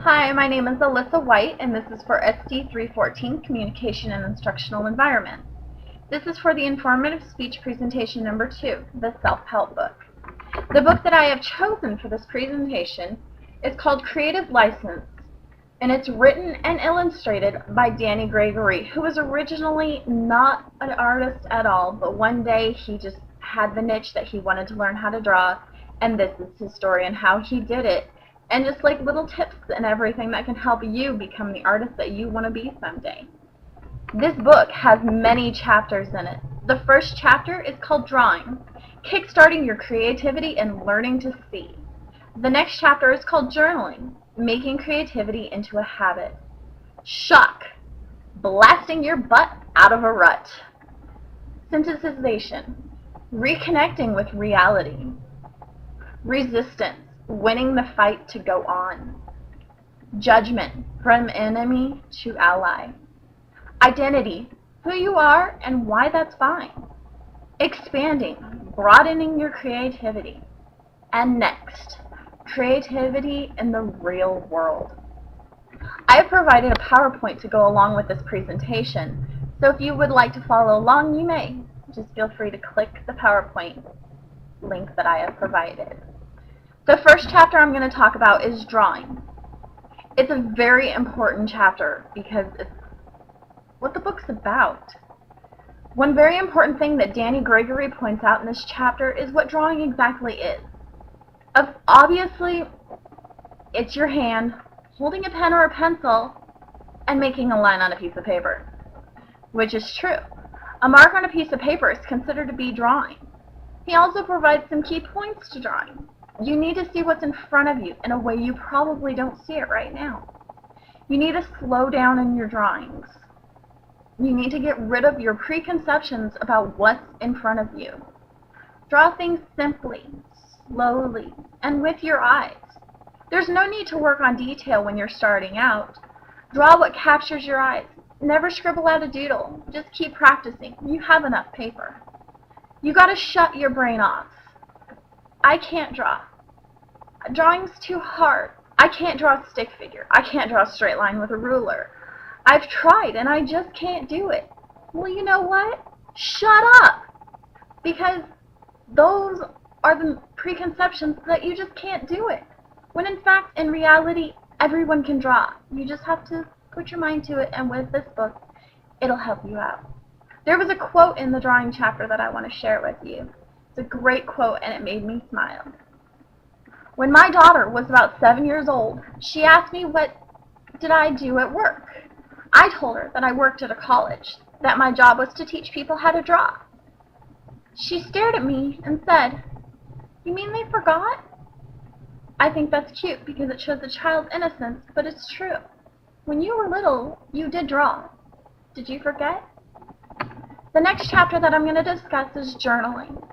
Hi, my name is Alyssa White, and this is for SD314, Communication and Instructional Environment. This is for the Informative Speech Presentation number 2, the Self-Help book. The book that I have chosen for this presentation is called Creative License, and it's written and illustrated by Danny Gregory, who was originally not an artist at all, but one day he just had the niche that he wanted to learn how to draw, and this is his story and how he did it. And just like little tips and everything that can help you become the artist that you want to be someday. This book has many chapters in it. The first chapter is called Drawing, Kickstarting Your Creativity and Learning to See. The next chapter is called Journaling, Making Creativity into a Habit. Shock, Blasting Your Butt Out of a Rut. Synthesization, Reconnecting with Reality. Resistance, Winning the fight to go on. Judgment, from enemy to ally. Identity, who you are and why that's fine. Expanding, broadening your creativity. And next, creativity in the real world. I have provided a PowerPoint to go along with this presentation, so if you would like to follow along, you may. Just feel free to click the PowerPoint link that I have provided. The first chapter I'm going to talk about is drawing. It's a very important chapter because it's what the book's about. One very important thing that Danny Gregory points out in this chapter is what drawing exactly is. Obviously, it's your hand holding a pen or a pencil and making a line on a piece of paper, which is true. A mark on a piece of paper is considered to be drawing. He also provides some key points to drawing. You need to see what's in front of you in a way you probably don't see it right now. You need to slow down in your drawings. You need to get rid of your preconceptions about what's in front of you. Draw things simply, slowly, and with your eyes. There's no need to work on detail when you're starting out. Draw what captures your eyes. Never scribble out a doodle. Just keep practicing. You have enough paper. You gotta shut your brain off. I can't draw. Drawing's too hard. I can't draw a stick figure. I can't draw a straight line with a ruler. I've tried and I just can't do it. Well, you know what? Shut up! Because those are the preconceptions that you just can't do it. When in fact, in reality, everyone can draw. You just have to put your mind to it, and with this book, it'll help you out. There was a quote in the drawing chapter that I want to share with you. It's a great quote and it made me smile. When my daughter was about 7 years old, she asked me what did I do at work. I told her that I worked at a college, that my job was to teach people how to draw. She stared at me and said, "You mean they forgot?" I think that's cute because it shows a child's innocence, but it's true. When you were little, you did draw. Did you forget? The next chapter that I'm going to discuss is journaling.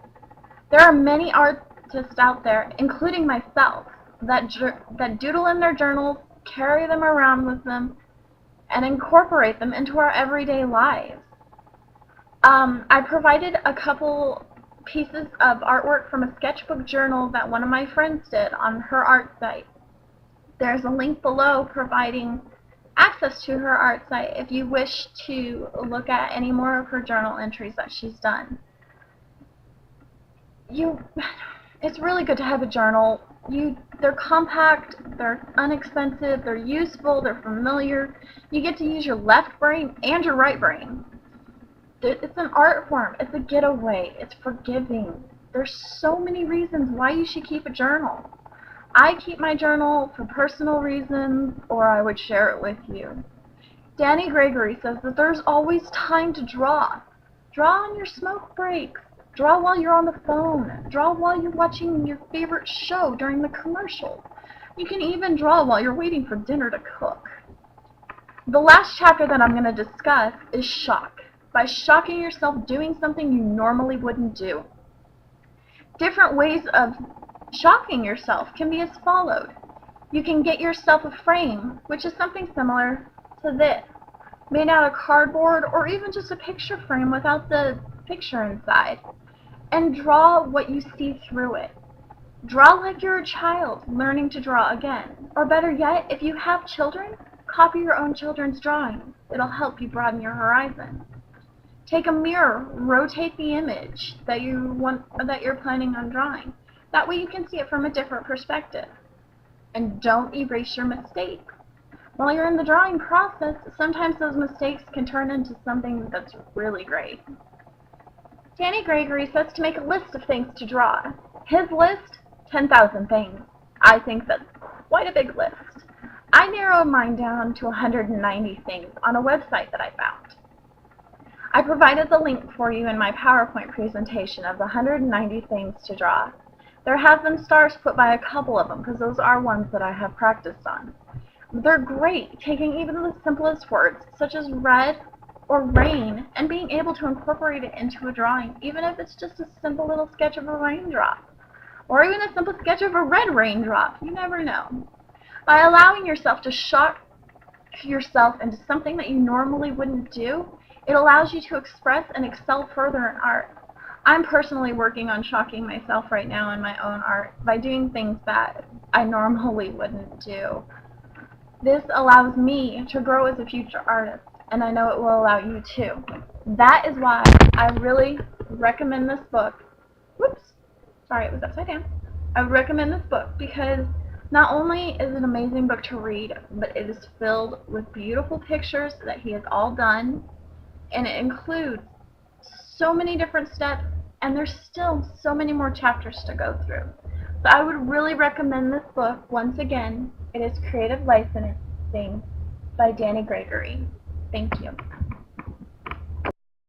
There are many artists out there, including myself, that doodle in their journals, carry them around with them, and incorporate them into our everyday lives. I provided a couple pieces of artwork from a sketchbook journal that one of my friends did on her art site. There's a link below providing access to her art site if you wish to look at any more of her journal entries that she's done. It's really good to have a journal. They're compact, they're inexpensive, they're useful, they're familiar. You get to use your left brain and your right brain. It's an art form, it's a getaway, it's forgiving. There's so many reasons why you should keep a journal. I keep my journal for personal reasons, or I would share it with you. Danny Gregory says that there's always time to draw. Draw on your smoke breaks. Draw while you're on the phone. Draw while you're watching your favorite show during the commercial. You can even draw while you're waiting for dinner to cook. The last chapter that I'm going to discuss is shock. By shocking yourself doing something you normally wouldn't do. Different ways of shocking yourself can be as followed. You can get yourself a frame, which is something similar to this, made out of cardboard or even just a picture frame without the picture inside, and draw what you see through it. Draw like you're a child learning to draw again. Or better yet, if you have children, copy your own children's drawings. It'll help you broaden your horizon. Take a mirror, rotate the image that you're planning on drawing. That way you can see it from a different perspective. And don't erase your mistakes. While you're in the drawing process, sometimes those mistakes can turn into something that's really great. Danny Gregory says to make a list of things to draw. His list, 10,000 things. I think that's quite a big list. I narrowed mine down to 190 things on a website that I found. I provided the link for you in my PowerPoint presentation of the 190 things to draw. There have been stars put by a couple of them because those are ones that I have practiced on. They're great, taking even the simplest words, such as red or rain, and being able to incorporate it into a drawing, even if it's just a simple little sketch of a raindrop. Or even a simple sketch of a red raindrop, you never know. By allowing yourself to shock yourself into something that you normally wouldn't do, it allows you to express and excel further in art. I'm personally working on shocking myself right now in my own art by doing things that I normally wouldn't do. This allows me to grow as a future artist, and I know it will allow you too. That is why I really recommend this book. Whoops, sorry, it was upside down. I would recommend this book because not only is it an amazing book to read, but it is filled with beautiful pictures that he has all done, and it includes so many different steps, and there's still so many more chapters to go through. So I would really recommend this book. Once again, it is Creative Licensing by Danny Gregory. Thank you.